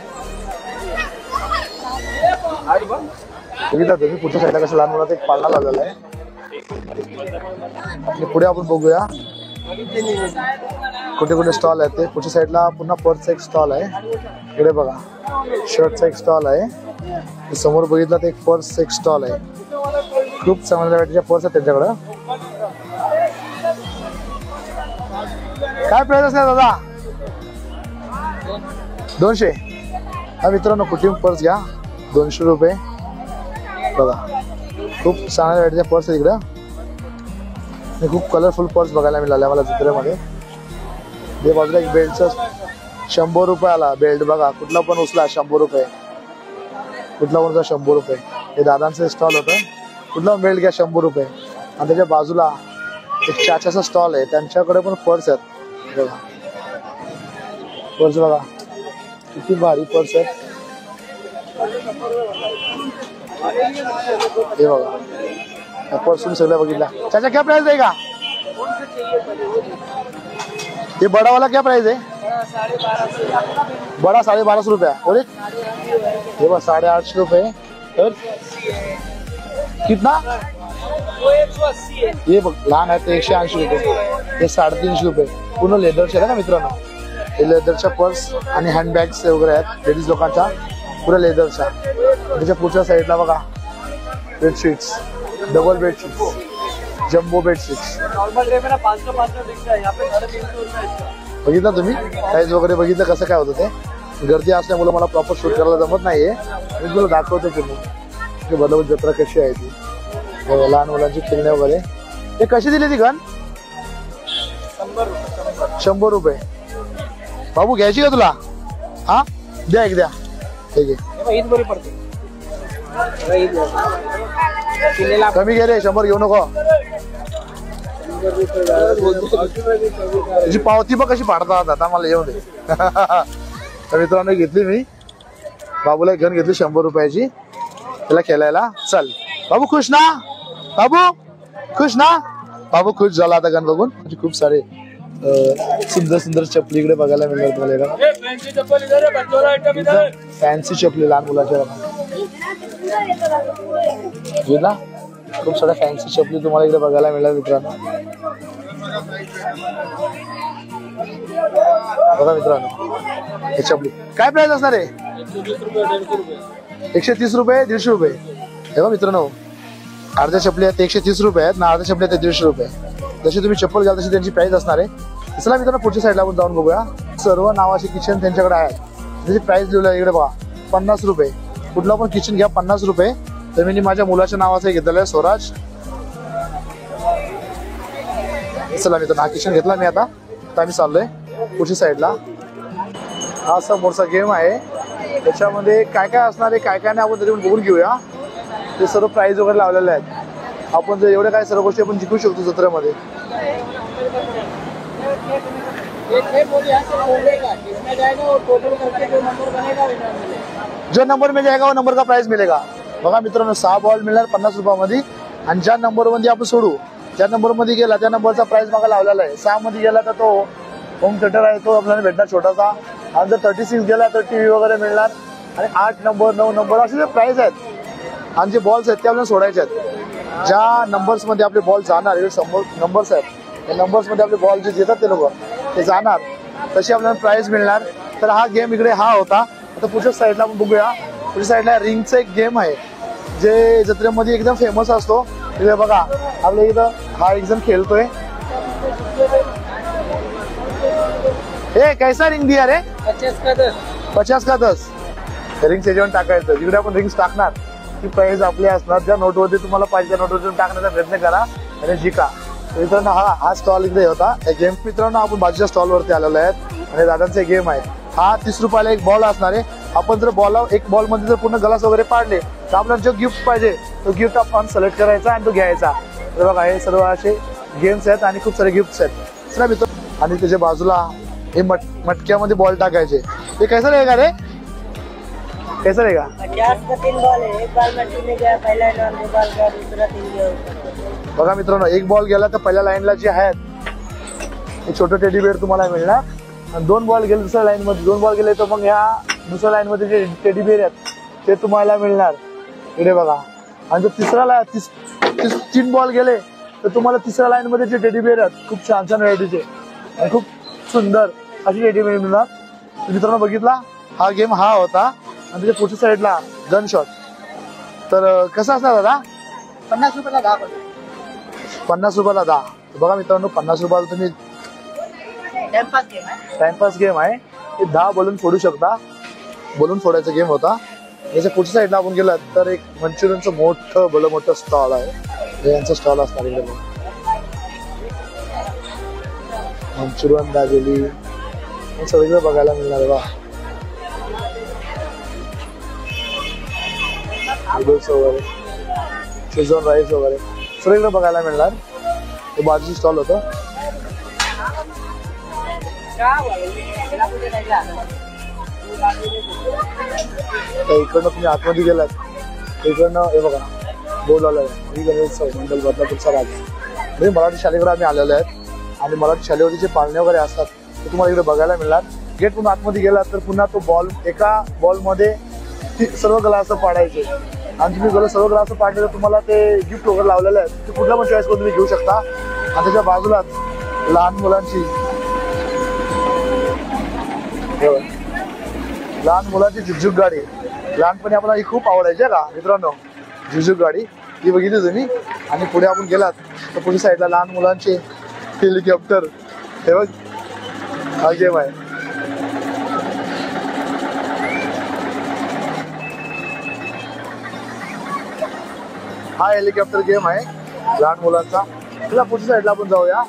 बघितलं तुम्ही पुढच्या साईडला कसं लहान मुलांचा एक पाळणा लावलेला आहे. आणि पुढे आपण बघूया कुठे कुठे स्टॉल आहेत ते. पुढच्या साईडला पुन्हा पर्सचा एक स्टॉल आहे. इकडे बघा शर्टचा एक स्टॉल आहे. समोर बघितलं तर एक पर्सचा एक स्टॉल आहे. खूप चांगल्या व्हरायटीच्या पर्स आहेत त्यांच्याकडं. काय प्राइस असणार दादा? 200. हा मित्रांनो कुठे पर्स घ्या 200 रुपये. बघा खूप चांगल्या व्हरायटीच्या पर्स आहे इकडं. खूप कलरफुल पर्स बघायला मिळाल्या मला जत्रेमध्ये. हे बाजूला एक बेल्टचं 100 रुपयाला बेल्ट बघा. कुठला पण उचला 100 रुपये, कुठला पण 100 रुपये. हे दादांचं स्टॉल होतं. कुठला बेल्ट घ्या 100 रुपये. आणि त्याच्या बाजूला एक चाचाचा स्टॉल आहे, त्यांच्याकडे पण पर्स आहेत बघा. पर्स बघा किती भारी पर्स आहेत. हे बघा पर्स तुम्ही सगळ्या बघितला. चाचा क्या प्राइस देगा? ये बड़ा वाला क्या प्राइस है? बड़ा 1250 रुपया. और एक ये बस 850 रुपये. और कितना? ये बघ लहान आहे ते 180 रुपये. हे 350 रुपये. पूर्ण लेदरचे आहे ना मित्रांनो. हे लेदरच्या पर्स आणि हँडबॅग्स वगैरे आहेत लेडीज लोकांच्या, पुऱ्या लेदरच्या. त्याच्या पुढच्या साईडला बघा bedsheets, double bedsheets, jumbo bedsheets. बघितलं तुम्ही साईज वगैरे बघितलं कसं काय होतं ते. गर्दी असल्यामुळे मला प्रॉपर शूट करायला जमत नाहीये. मी तुला दाखवतो तुम्ही बदलापूर जत्रा कशी आहे ती. लहान मुलांची खेळणे वगैरे. हे कशी दिली ती गण? 100 रुपये. बाबू घ्यायची का तुला? हा द्या एक द्या. ठीक आहे ईद बरी पडते. कमी घे रे, 100 घेऊ नको. तुझी पावती बघ कशी पाडतात आता. मला येऊ दे. तर मित्रांनो घेतली मी बाबूला एक गण घेतली 100 रुपयाची त्याला खेळायला. चल बाबू खुश ना? बाबू खुश ना? बाबू खुश झाला आता गण बघून. म्हणजे खूप सारे सुंदर सुंदर चपली इकडे बघायला मिळतात मला. फॅन्सी चपली लहान मुलाच्या ना. खूप साऱ्या फॅन्सी चपली तुम्हाला इकडे बघायला मिळतात मित्रांनो. बघा मित्रांनो हे चपली काय प्राइस असणार आहे? 130 रुपये 150 रुपये. हे बघा मित्रांनो अर्ध्या चपली आहेत 130 रुपये आहेत ना, अर्ध्या चपली आहेत 150 रुपये. जशी तुम्ही चप्पल घ्याल तशी त्यांची प्राइस असणार आहे. चला मित्रांनो पुढच्या साईडला आपण जाऊन बघूया. सर्व नावाचे किचन त्यांच्याकडे आहेत. त्याची प्राइस लिहिलं आहे इकडे बघा, 50 रुपये. कुठला पण किचन घ्या 50 रुपये. तर मी माझ्या मुलाच्या नावाचं घेतलेलं आहे, स्वराज. चला मी तर हा किचन घेतला मी. आता आम्ही चाललोय पुढच्या साईडला. हा समोरचा गेम आहे, त्याच्यामध्ये काय काय असणार आहे काय काय नाही आपण तरी बघून घेऊया. ते सर्व प्राइस वगैरे लावलेले आहेत. आपण जर एवढ्या काय सर्व गोष्टी आपण जिंकू शकतो जत्रेमध्ये. जो नंबर में जाएगा वो नंबर का प्राइस मिलेगा. बघा मित्रांनो, 6 बॉल मिळणार 50 रुपयामध्ये. आणि ज्या नंबर मध्ये आपण सोडू, ज्या नंबर मध्ये गेला त्या नंबरचा प्राइस मागा लावलेला आहे. 6 मध्ये गेला तर तो होम थिएटर आहे, तो आपल्याला भेटणार छोटासा. आणि जर 36 गेला तर टीव्ही वगैरे मिळणार. आणि 8 नंबर 9 नंबर असे जे प्राइस आहेत आणि जे बॉल्स आहेत ते आपल्याला सोडायचे आहेत. ज्या नंबर्स मध्ये आपले बॉल जाणार, समोर नंबर्स आहेत, त्या नंबर्स मध्ये आपले बॉल जे देतात ते लोक ते जाणार, तशी आपल्याला प्राइस मिळणार. तर हा गेम इकडे हा होता. आता पुढच्या साईडला आपण बघूया. पुढच्या साईडला रिंगचा एक गेम आहे जे जत्रेमध्ये एकदम फेमस असतो. तिथे बघा आपल्या इथं हा एक जण खेळतोय. हे कैसा रिंग दिया रे? 50 का 10. रिंग्स याच्यावर टाकायचं. जिकडे आपण रिंग्स टाकणार ती प्राइस आपली असणार. ज्या नोटवरती तुम्हाला पाहिजे त्या नोटवरती टाकण्याचा प्रयत्न करा आणि जिंका. मित्रांनो हा स्टॉल इकडे होता गेम. मित्रांनो आपण बाजूच्या स्टॉल वरती आलेलो आहेत आणि दादांचे गेम आहे. हा 30 रुपयाला एक बॉल असणार आहे. आपण जर एक बॉल मध्ये जर पूर्ण ग्लास वगैरे पाडले तर आपल्याला जो गिफ्ट पाहिजे तो गिफ्ट आपण सिलेक्ट करायचा आणि तो घ्यायचा. तर बघा हे सर्व असे गेम्स आहेत आणि खूप सारे गिफ्ट्स आहेत. चला मित्र, आणि त्याच्या बाजूला हे मटक्यामध्ये बॉल टाकायचे. हे कैसा रहेगा रे? कैसा रहेगा? 50 का 3 बॉल है. एक बॉल में 3 गया, पहला लाइन में बॉल गया, दूसरा 3 गया. बघा मित्रांनो, एक बॉल गेला तर पहिल्या लाईनला जे आहेत हे छोटं टेडी बेअर तुम्हाला मिळणार. आणि 2 बॉल गेले दुसऱ्या लाईन मध्ये, 2 बॉल गेले तर मग ह्या दुसऱ्या लाईन मध्ये जे टेडी बेअर आहेत ते तुम्हाला मिळणार. इकडे बघा. आणि जर 3 बॉल गेले तर तुम्हाला तिसऱ्या लाईन मध्ये जे टेडी बेअर आहेत खूप छान छान व्हरायटीचे आणि खूप सुंदर अशी टेडी बेअर मिळणार. मित्रांनो बघितला हा गेम हा होता. आणि त्याच्या पुढच्या साईडला गन शॉट. तर कसं असणार दादा? 50 रुपयाला 10. 50 रुपयाला 10. बघा मित्रांनो, 50 रुपयाला तुम्ही टाइमपास गेम आहे. हे 10 बलून फोडू शकता. बलून फोडायचा गेम होता. याच्या पुढच्या साईडला आपण गेलात तर एक मंचुरियनचं मोठं स्टॉल आहे. हे यांचं स्टॉल असणार इकडे. मंचुरियन दाबेली सगळीकडे बघायला मिळणार आहे. बा नूडल्स वगैरे, शेजवान राईस वगैरे सगळीकडे बघायला मिळणार. हे बाजूचं स्टॉल होतं. इकडनं तुम्ही आतमध्ये गेलात इकडनं हे बघा बोल आलाय मंडल बदलापूरचा राज. म्हणजे मराठी शाळेकडे आम्ही आलेलो आहेत आणि मराठी शाळेवरती जे पाळणे वगैरे असतात ते तुम्हाला इकडे बघायला मिळणार. गेट पुन्हा आतमध्ये गेलात तर पुन्हा तो बॉल, एका बॉलमध्ये सर्व ग्लास पाडायचे आणि तुम्ही सर्व ग्लास पाडले तर तुम्हाला ते गिफ्ट वगैरे लावलेले आहेत. ते कुठला पण चॉईस करून तुम्ही घेऊ शकता. आणि त्याच्या बाजूलाच लहान मुलांची झुकझुक गाडी. लहानपणी आपल्याला ही खूप आवडायची का मित्रांनो, झुकझुक गाडी ही बघितली तुम्ही. आणि पुढे आपण गेलात तर पुढे साईडला लहान मुलांचे हेलिकॉप्टर. हे बघ हा गेम आहे. हा हेलिकॉप्टर गेम आहे लहान मुलांचा. तुला पुढच्या साईडला आपण जाऊया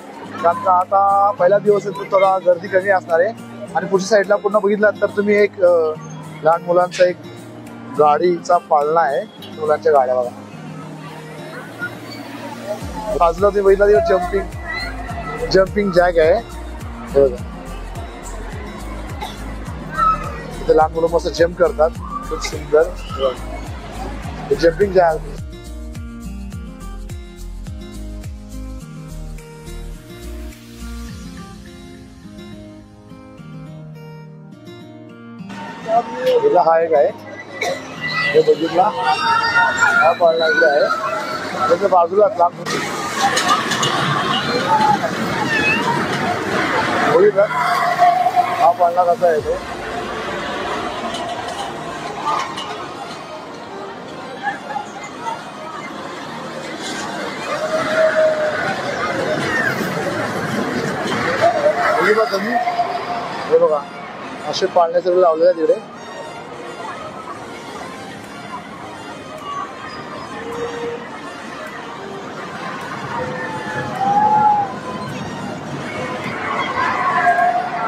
कारण का आता पहिला दिवस आहे तर थोडा गर्दी कमी असणार आहे. आणि पुढच्या साईडला पूर्ण बघितलात तर तुम्ही एक लहान मुलांचा एक गाडीचा पाळणा आहे. मुलांच्या गाड्या बघा. बाजूला तुम्ही बघितला तिथे जम्पिंग जॅक आहे. तिथे लहान मुलं मस्त जम्प करतात. खूप सुंदर जम्पिंग जॅक. हा एक आहे हे बघितला. हा पाळणा इकडे आहे. त्याच्या बाजूला बघितला हा पाळणा कसा आहे तो. बघितला तुम्ही हे बघा असे पाळणे सगळे लावलेले आहेत तिकडे.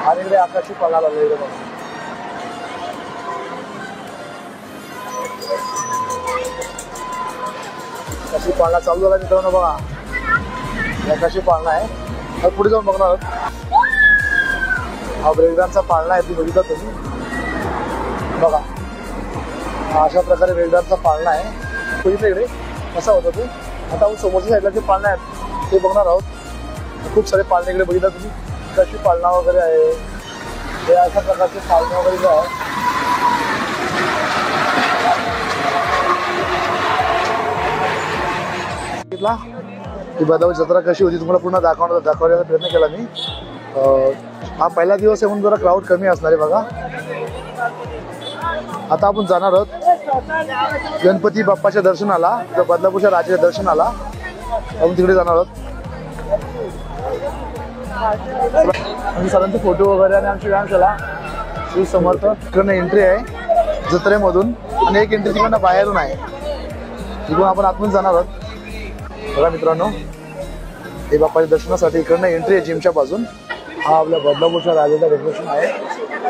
आणि इकडे आकाशी पाळणा लावला इकडे बघा. आकाशी पाळणा चालू झाला मित्रांनो बघा. आकाशी पाळणा आहे. आता पुढे जाऊन बघणार आहोत. हा ब्रेकडान्सचा पाळणा आहे, ती बघितला तुम्ही बघा. अशा प्रकारे ब्रेकडान्सचा पाळणा आहे. बघितलं इकडे कसा होता तो. आता आपण समोरच्या साईडला जे पाळणे आहेत ते बघणार आहोत. खूप सारे पाळणे इकडे बघितला तुम्ही कशी पाळणा वगैरे आहे. हे अशा प्रकारचे पाळणे वगैरे जे आहे बघितला. ही बदामाची जत्रा कशी होती तुम्हाला पूर्ण दाखवण्याचा प्रयत्न केला मी. हा पहिला दिवस आहे म्हणून जरा क्राऊड कमी असणार आहे बघा. आता आपण जाणार आहोत गणपती बाप्पाच्या दर्शनाला, बदलापूरच्या राजाच्या दर्शनाला आपण तिकडे जाणार आहोत. आम्ही सरांचे फोटो वगैरे आणि आमची व्यायाम केला. श्री समर्थ तिकडनं एंट्री आहे जत्रेमधून आणि एक एंट्री तिकडनं बाहेरून आहे. तिकडून आपण आतून जाणार आहोत बघा मित्रांनो. हे बाप्पाच्या दर्शनासाठी इकडनं एंट्री आहे जिमच्या बाजून. हा आपल्या बदलापूरच्या राजाचा डेकोरेशन आहे.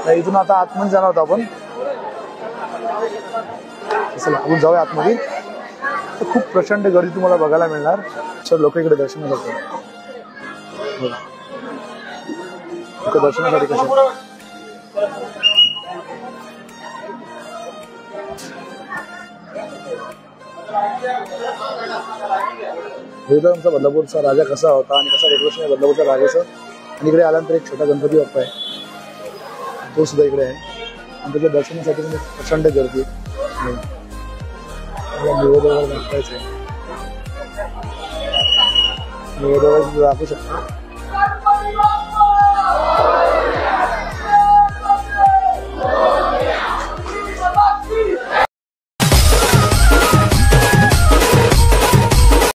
तर इथून आता आतमध्ये जाणार आहोत आपण. चला आपण जाऊया आतमध्ये. तर खूप प्रचंड गर्दी तुम्हाला बघायला मिळणार. सर लोक इकडे दर्शनासाठी दर्शनासाठी कसं आमचा बदलापूरचा राजा कसा होता आणि कसा डेकोरेशन आहे बदलापूरच्या राजाचं. आणि इकडे आल्यानंतर एक छोटा गणपती बाप्पा आहे तो सुद्धा इकडे आहे. आणि त्याच्या दर्शनासाठी म्हणजे प्रचंड गर्दी आहे. निवेद वगैरे दाखवायचं आहे. निवेद वगैरे दाखवू शकतो.